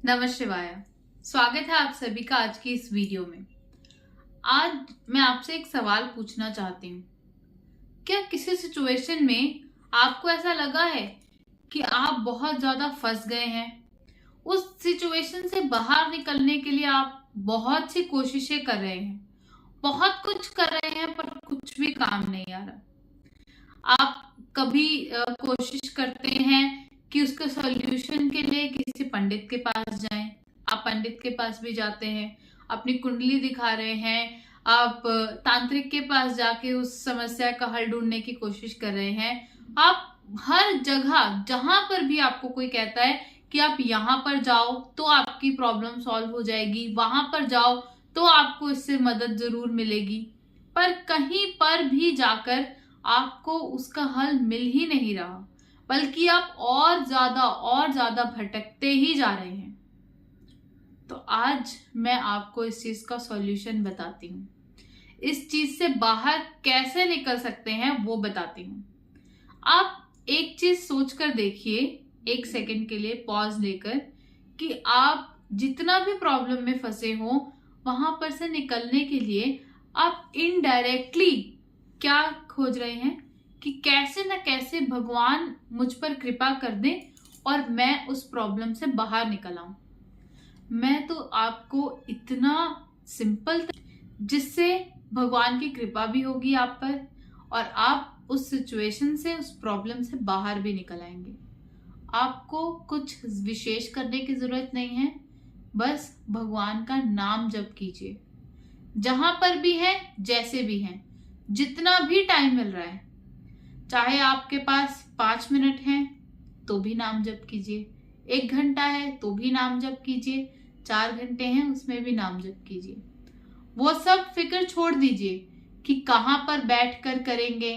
नमः शिवाय। स्वागत है आप सभी का आज की इस वीडियो में। आज मैं आपसे एक सवाल पूछना चाहती हूँ। क्या किसी सिचुएशन में आपको ऐसा लगा है कि आप बहुत ज्यादा फंस गए हैं? उस सिचुएशन से बाहर निकलने के लिए आप बहुत सी कोशिशें कर रहे हैं, बहुत कुछ कर रहे हैं, पर कुछ भी काम नहीं आ रहा। आप कभी कोशिश करते हैं कि उसके सॉल्यूशन के लिए किसी पंडित के पास जाएं। आप पंडित के पास भी जाते हैं, अपनी कुंडली दिखा रहे हैं, आप तांत्रिक के पास जाके उस समस्या का हल ढूंढने की कोशिश कर रहे हैं। आप हर जगह जहां पर भी आपको कोई कहता है कि आप यहाँ पर जाओ तो आपकी प्रॉब्लम सॉल्व हो जाएगी, वहां पर जाओ तो आपको इससे मदद जरूर मिलेगी, पर कहीं पर भी जाकर आपको उसका हल मिल ही नहीं रहा, बल्कि आप और ज्यादा भटकते ही जा रहे हैं। तो आज मैं आपको इस चीज का सॉल्यूशन बताती हूँ। इस चीज से बाहर कैसे निकल सकते हैं वो बताती हूँ। आप एक चीज सोचकर देखिए, एक सेकंड के लिए पॉज लेकर, कि आप जितना भी प्रॉब्लम में फंसे हो वहां पर से निकलने के लिए आप इनडायरेक्टली क्या खोज रहे हैं कि कैसे न कैसे भगवान मुझ पर कृपा कर दे और मैं उस प्रॉब्लम से बाहर निकल आऊं। मैं तो आपको इतना सिंपल जिससे भगवान की कृपा भी होगी आप पर और आप उस सिचुएशन से, उस प्रॉब्लम से बाहर भी निकल आएंगे। आपको कुछ विशेष करने की जरूरत नहीं है, बस भगवान का नाम जप कीजिए। जहां पर भी है, जैसे भी है, जितना भी टाइम मिल रहा है, चाहे आपके पास 5 मिनट है तो भी नाम जप कीजिए, 1 घंटा है तो भी नाम जप कीजिए, 4 घंटे हैं उसमें भी नाम जप कीजिए। वो सब फिक्र छोड़ दीजिए कि कहाँ पर बैठ कर करेंगे,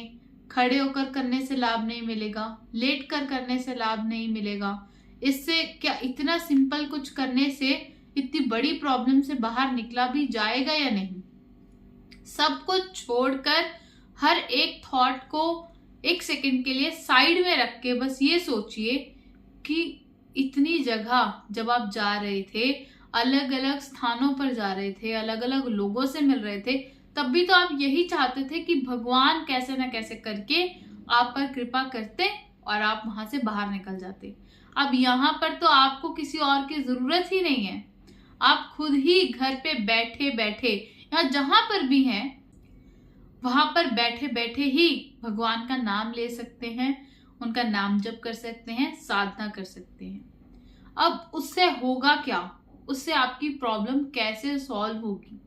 खड़े होकर करने से लाभ नहीं मिलेगा, लेट कर करने से लाभ नहीं मिलेगा। इससे क्या इतना सिंपल कुछ करने से इतनी बड़ी प्रॉब्लम से बाहर निकला भी जाएगा या नहीं? सब कुछ छोड़कर हर एक थॉट को 1 सेकंड के लिए साइड में रख के बस ये सोचिए कि इतनी जगह जब आप जा रहे थे, अलग अलग स्थानों पर जा रहे थे, अलग अलग लोगों से मिल रहे थे, तब भी तो आप यही चाहते थे कि भगवान कैसे ना कैसे करके आप पर कृपा करते और आप वहां से बाहर निकल जाते। अब यहाँ पर तो आपको किसी और की जरूरत ही नहीं है। आप खुद ही घर पे बैठे बैठे या जहां पर भी हैं वहां पर बैठे बैठे ही भगवान का नाम ले सकते हैं, उनका नाम जप कर सकते हैं, साधना कर सकते हैं। अब उससे होगा क्या? उससे आपकी प्रॉब्लम कैसे सॉल्व होगी?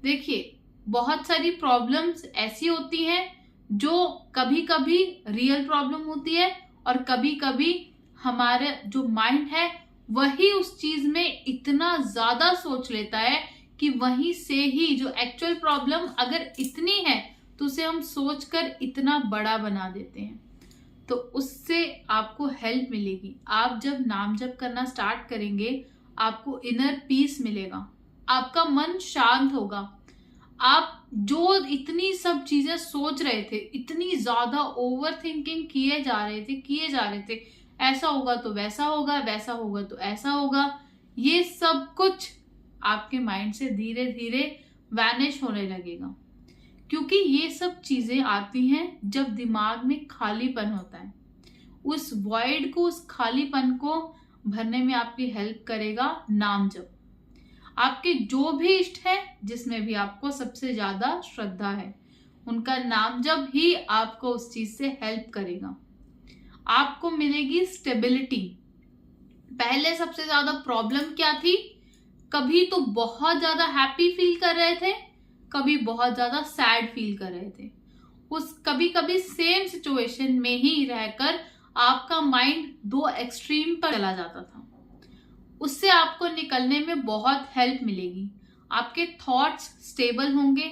देखिए, बहुत सारी प्रॉब्लम्स ऐसी होती हैं जो कभी कभी रियल प्रॉब्लम होती है और कभी कभी हमारे जो माइंड है वही उस चीज में इतना ज्यादा सोच लेता है कि वहीं से ही जो एक्चुअल प्रॉब्लम अगर इतनी है तो उसे हम सोचकर इतना बड़ा बना देते हैं। तो उससे आपको हेल्प मिलेगी। आप जब नाम जप करना स्टार्ट करेंगे आपको इनर पीस मिलेगा, आपका मन शांत होगा। आप जो इतनी सब चीजें सोच रहे थे, इतनी ज्यादा ओवर थिंकिंग किए जा रहे थे, ऐसा होगा तो वैसा होगा, वैसा होगा तो ऐसा होगा, ये सब कुछ आपके माइंड से धीरे धीरे वैनिश होने लगेगा। क्योंकि ये सब चीजें आती हैं जब दिमाग में खालीपन होता है। उस वॉइड को, उस खालीपन को भरने में आपकी हेल्प करेगा नाम जप। आपके जो भी इष्ट है, जिसमें भी आपको सबसे ज्यादा श्रद्धा है, उनका नाम जप ही आपको उस चीज से हेल्प करेगा। आपको मिलेगी स्टेबिलिटी। पहले सबसे ज्यादा प्रॉब्लम क्या थी? कभी तो बहुत ज्यादा हैप्पी फील कर रहे थे, कभी बहुत ज्यादा सैड फील कर रहे थे। उस कभी कभी सेम सिचुएशन में ही रहकर आपका माइंड 2 एक्सट्रीम पर चला जाता था। उससे आपको निकलने में बहुत हेल्प मिलेगी। आपके थॉट्स स्टेबल होंगे,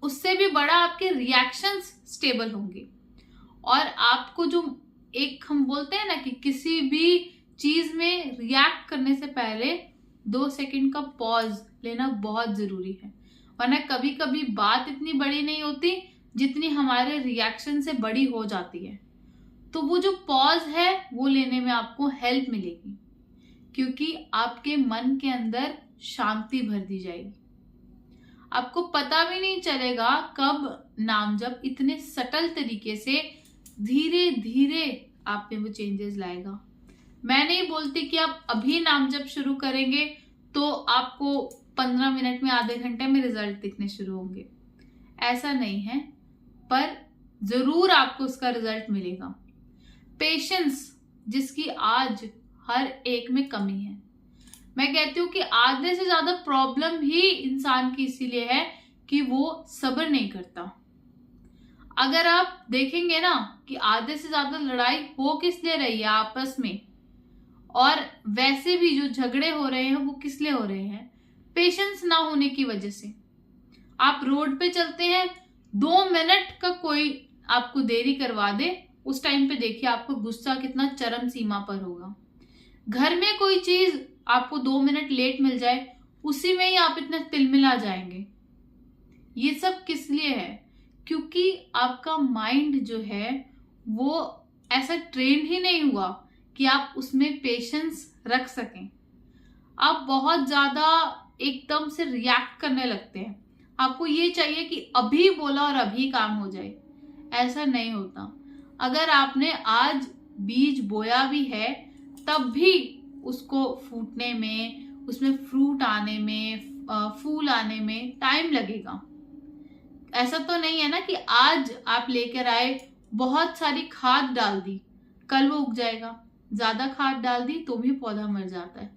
उससे भी बड़ा आपके रिएक्शंस स्टेबल होंगे। और आपको जो एक हम बोलते हैं ना कि किसी भी चीज में रिएक्ट करने से पहले 2 सेकंड का पॉज लेना बहुत जरूरी है, वरना कभी कभी बात इतनी बड़ी नहीं होती जितनी हमारे रिएक्शन से बड़ी हो जाती है। तो वो जो पॉज है वो लेने में आपको हेल्प मिलेगी। क्योंकि आपके मन के अंदर शांति भर दी जाएगी। आपको पता भी नहीं चलेगा कब नाम जप इतने सटल तरीके से धीरे धीरे आप में वो चेंजेस लाएगा। मैं नहीं बोलती कि आप अभी नाम जप शुरू करेंगे तो आपको 15 मिनट में, आधे घंटे में रिजल्ट दिखने शुरू होंगे, ऐसा नहीं है, पर जरूर आपको उसका रिजल्ट मिलेगा। पेशेंस जिसकी आज हर एक में कमी है। मैं कहती हूँ कि आधे से ज्यादा प्रॉब्लम ही इंसान की इसीलिए है कि वो सब्र नहीं करता। अगर आप देखेंगे ना कि आधे से ज्यादा लड़ाई हो किस लिए रही है आपस में, और वैसे भी जो झगड़े हो रहे हैं वो किस लिए हो रहे हैं, पेशेंस ना होने की वजह से। आप रोड पे चलते हैं, 2 मिनट का कोई आपको देरी करवा दे, उस टाइम पे देखिए आपको गुस्सा कितना चरम सीमा पर होगा। घर में कोई चीज आपको 2 मिनट लेट मिल जाए, उसी में ही आप इतना तिलमिला जाएंगे। ये सब किस लिए है? क्योंकि आपका माइंड जो है वो ऐसा ट्रेन ही नहीं हुआ कि आप उसमें पेशेंस रख सकें। आप बहुत ज्यादा एकदम से रिएक्ट करने लगते हैं। आपको ये चाहिए कि अभी बोला और अभी काम हो जाए, ऐसा नहीं होता। अगर आपने आज बीज बोया भी है तब भी उसको फूटने में, उसमें फ्रूट आने में, फूल आने में टाइम लगेगा। ऐसा तो नहीं है ना कि आज आप लेकर आए, बहुत सारी खाद डाल दी, कल वो उग जाएगा। ज्यादा खाद डाल दी तो भी पौधा मर जाता है।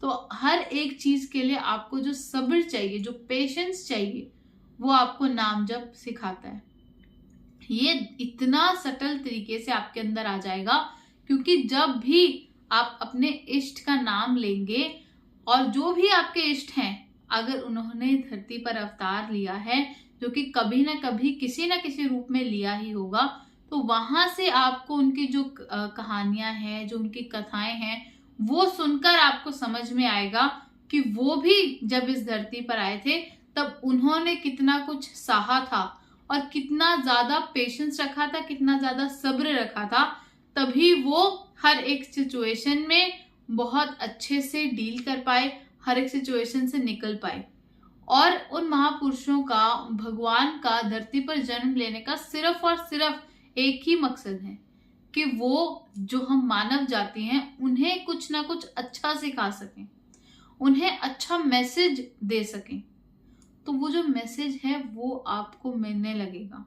तो हर एक चीज के लिए आपको जो सब्र चाहिए, जो पेशेंस चाहिए, वो आपको नाम जप सिखाता है। ये इतना सटल तरीके से आपके अंदर आ जाएगा, क्योंकि जब भी आप अपने इष्ट का नाम लेंगे, और जो भी आपके इष्ट हैं, अगर उन्होंने धरती पर अवतार लिया है, जो कि कभी ना कभी किसी ना किसी रूप में लिया ही होगा, तो वहां से आपको उनकी जो कहानियां हैं, जो उनकी कथाएं हैं, वो सुनकर आपको समझ में आएगा कि वो भी जब इस धरती पर आए थे तब उन्होंने कितना कुछ सहा था और कितना ज्यादा पेशेंस रखा था, कितना ज्यादा सब्र रखा था। तभी वो हर एक सिचुएशन में बहुत अच्छे से डील कर पाए, हर एक सिचुएशन से निकल पाए। और उन महापुरुषों का, भगवान का धरती पर जन्म लेने का सिर्फ और सिर्फ एक ही मकसद है कि वो जो हम मानव जाति हैं उन्हें कुछ ना कुछ अच्छा सिखा सकें, उन्हें अच्छा मैसेज दे सकें। तो वो जो मैसेज है वो आपको मिलने लगेगा।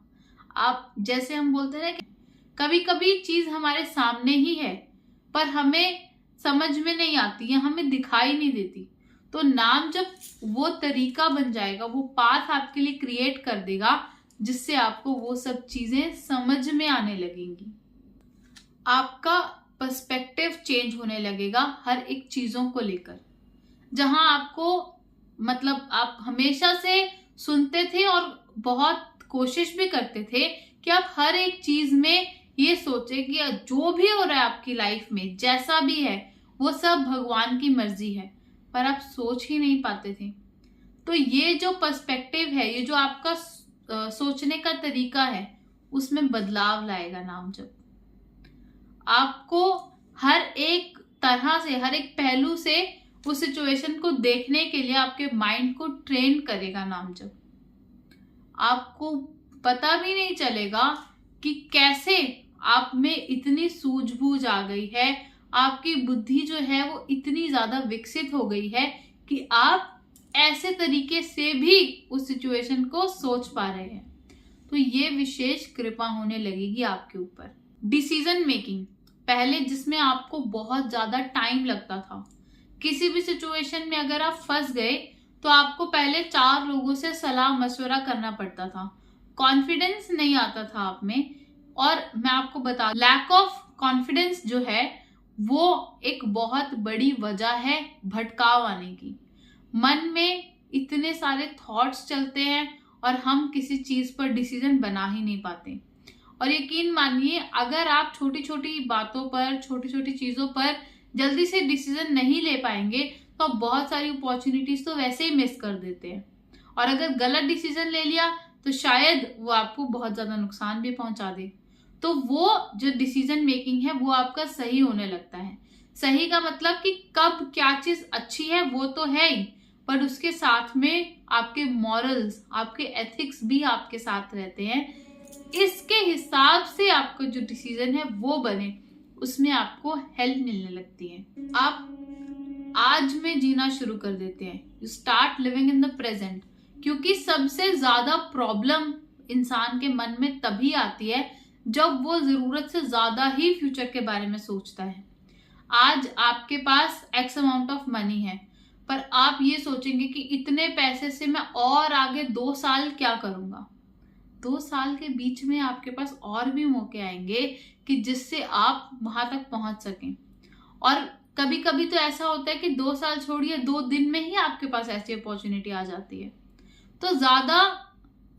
आप, जैसे हम बोलते हैं ना कि कभी कभी चीज हमारे सामने ही है पर हमें समझ में नहीं आती है, हमें दिखाई नहीं देती, तो नाम जब वो तरीका बन जाएगा, वो पाथ आपके लिए क्रिएट कर देगा जिससे आपको वो सब चीजें समझ में आने लगेंगी। आपका पर्सपेक्टिव चेंज होने लगेगा हर एक चीजों को लेकर। जहां आपको, मतलब आप हमेशा से सुनते थे और बहुत कोशिश भी करते थे कि आप हर एक चीज में ये सोचे कि जो भी हो रहा है आपकी लाइफ में, जैसा भी है, वो सब भगवान की मर्जी है, पर आप सोच ही नहीं पाते थे। तो ये जो पर्सपेक्टिव है, ये जो आपका सोचने का तरीका है, उसमें बदलाव लाएगा नाम जप। आपको हर एक तरह से, हर एक पहलू से उस सिचुएशन को देखने के लिए आपके माइंड को ट्रेन करेगा नाम जप। आपको पता भी नहीं चलेगा कि कैसे आप में इतनी सूझबूझ आ गई है, आपकी बुद्धि जो है वो इतनी ज्यादा विकसित हो गई है कि आप ऐसे तरीके से भी उस सिचुएशन को सोच पा रहे हैं। तो ये विशेष कृपा होने लगेगी आपके ऊपर। डिसीजन मेकिंग, पहले जिसमें आपको बहुत ज्यादा टाइम लगता था, किसी भी सिचुएशन में अगर आप फंस गए तो आपको पहले 4 लोगों से सलाह मशवरा करना पड़ता था, कॉन्फिडेंस नहीं आता था आप में। और मैं आपको बता, लैक ऑफ कॉन्फिडेंस जो है वो एक बहुत बड़ी वजह है भटकाव आने की। मन में इतने सारे थॉट्स चलते हैं और हम किसी चीज पर डिसीजन बना ही नहीं पाते। और यकीन मानिए, अगर आप छोटी छोटी बातों पर, छोटी छोटी चीजों पर जल्दी से डिसीजन नहीं ले पाएंगे तो आप बहुत सारी अपॉर्चुनिटीज तो वैसे ही मिस कर देते हैं। और अगर गलत डिसीजन ले लिया तो शायद वो आपको बहुत ज्यादा नुकसान भी पहुंचा दे। तो वो जो डिसीजन मेकिंग है वो आपका सही होने लगता है सही का मतलब कि कब क्या चीज अच्छी है वो तो है ही, पर उसके साथ में आपके मॉरल्स, आपके एथिक्स भी आपके साथ रहते हैं। इसके हिसाब से आपका जो डिसीजन है वो बने, उसमें आपको हेल्प मिलने लगती है। आप आज में जीना शुरू कर देते हैं, you start living in the present. क्योंकि सबसे ज्यादा प्रॉब्लम इंसान के मन में तभी आती है जब वो जरूरत से ज्यादा ही फ्यूचर के बारे में सोचता है। आज आपके पास एक्स अमाउंट ऑफ मनी है, पर आप ये सोचेंगे कि इतने पैसे से मैं और आगे 2 साल क्या करूंगा। 2 साल के बीच में आपके पास और भी मौके आएंगे कि जिससे आप वहां तक पहुंच सकें। और कभी कभी तो ऐसा होता है कि 2 साल छोड़िए, 2 दिन में ही आपके पास ऐसी अपॉर्चुनिटी आ जाती है। तो ज्यादा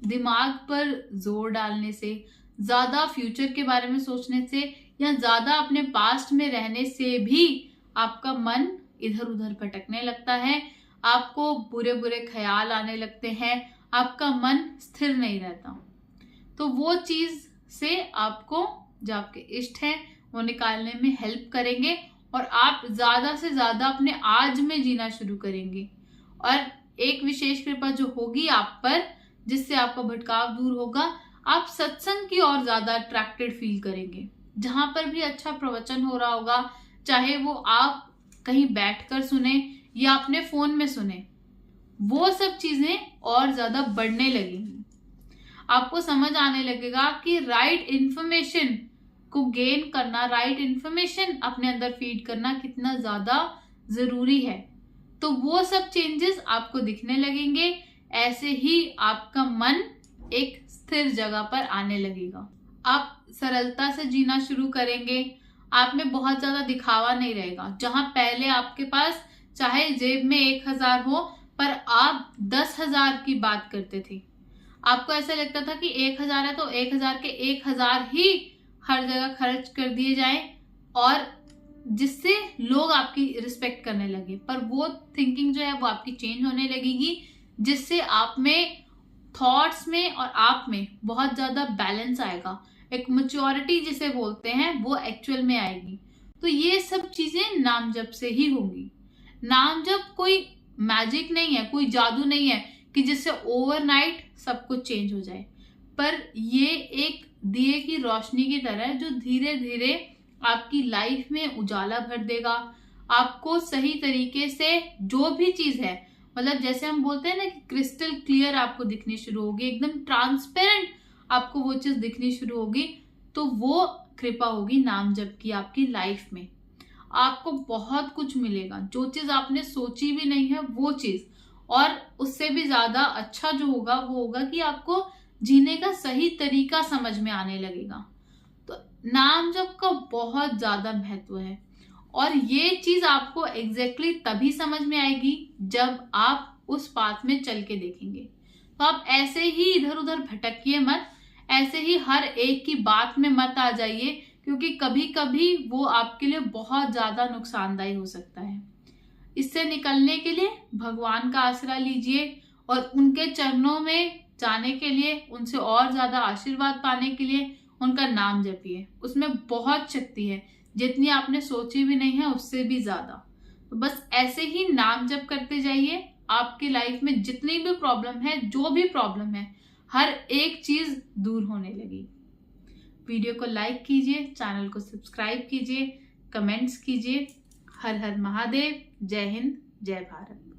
दिमाग पर जोर डालने से, ज्यादा फ्यूचर के बारे में सोचने से, या ज्यादा अपने पास्ट में रहने से भी आपका मन इधर उधर भटकने लगता है, आपको बुरे बुरे ख्याल आने लगते हैं, आपका मन स्थिर नहीं रहता। तो वो चीज से आपको जो आपके इष्ट है वो निकालने में हेल्प करेंगे, और आप ज्यादा से ज्यादा अपने आज में जीना शुरू करेंगे। और एक विशेष कृपा जो होगी आप पर, जिससे आपका भटकाव दूर होगा, आप सत्संग की और ज्यादा अट्रैक्टेड फील करेंगे। जहां पर भी अच्छा प्रवचन हो रहा होगा, चाहे वो आप कहीं बैठकर सुने या अपने फोन में सुने, वो सब चीजें और ज्यादा बढ़ने लगेंगी। आपको समझ आने लगेगा कि राइट इंफॉर्मेशन को गेन करना, राइट इंफॉर्मेशन अपने अंदर फीड करना कितना ज्यादा जरूरी है। तो वो सब चेंजेस आपको दिखने लगेंगे। ऐसे ही आपका मन एक स्थिर जगह पर आने लगेगा। आप सरलता से जीना शुरू करेंगे। आप में बहुत ज्यादा दिखावा नहीं रहेगा। जहां पहले आपके पास चाहे जेब में 1,000 हो, पर आप 10,000 की बात करते थे। आपको ऐसा लगता था कि 1,000 है तो 1,000 के 1,000 ही हर जगह खर्च कर दिए जाए, और जिससे लोग आपकी रिस्पेक्ट करने लगे। पर वो थिंकिंग जो है वो आपकी चेंज होने लगेगी, जिससे आप में, थॉट्स में और आप में बहुत ज्यादा बैलेंस आएगा। एक मैच्योरिटी जिसे बोलते हैं वो एक्चुअल में आएगी। तो ये सब चीजें नाम जप से ही होंगी। नाम जप कोई मैजिक नहीं है, कोई जादू नहीं है कि जिससे ओवरनाइट सब कुछ चेंज हो जाए, पर ये एक दिए की रोशनी की तरह है जो धीरे धीरे आपकी लाइफ में उजाला भर देगा। आपको सही तरीके से जो भी चीज है, मतलब जैसे हम बोलते हैं ना कि क्रिस्टल क्लियर आपको दिखनी शुरू होगी, एकदम ट्रांसपेरेंट आपको वो चीज दिखनी शुरू होगी। तो वो कृपा होगी नाम जप की आपकी लाइफ में। आपको बहुत कुछ मिलेगा, जो चीज आपने सोची भी नहीं है वो चीज। और उससे भी ज्यादा अच्छा जो होगा वो होगा कि आपको जीने का सही तरीका समझ में आने लगेगा। तो नाम जप का बहुत ज्यादा महत्व है, और ये चीज आपको एग्जैक्टली तभी समझ में आएगी जब आप उस पाथ में चल के देखेंगे। तो आप ऐसे ही इधर उधर भटकिए मत, ऐसे ही हर एक की बात में मत आ जाइए, क्योंकि कभी कभी वो आपके लिए बहुत ज्यादा नुकसानदायी हो सकता है। इससे निकलने के लिए भगवान का आसरा लीजिए, और उनके चरणों में जाने के लिए, उनसे और ज्यादा आशीर्वाद पाने के लिए उनका नाम जपिए। उसमें बहुत शक्ति है, जितनी आपने सोची भी नहीं है उससे भी ज्यादा। तो बस ऐसे ही नाम जप करते जाइए। आपकी लाइफ में जितनी भी प्रॉब्लम है, जो भी प्रॉब्लम है, हर एक चीज दूर होने लगी। वीडियो को लाइक कीजिए, चैनल को सब्सक्राइब कीजिए, कमेंट्स कीजिए। हर हर महादेव। जय हिंद, जय भारत।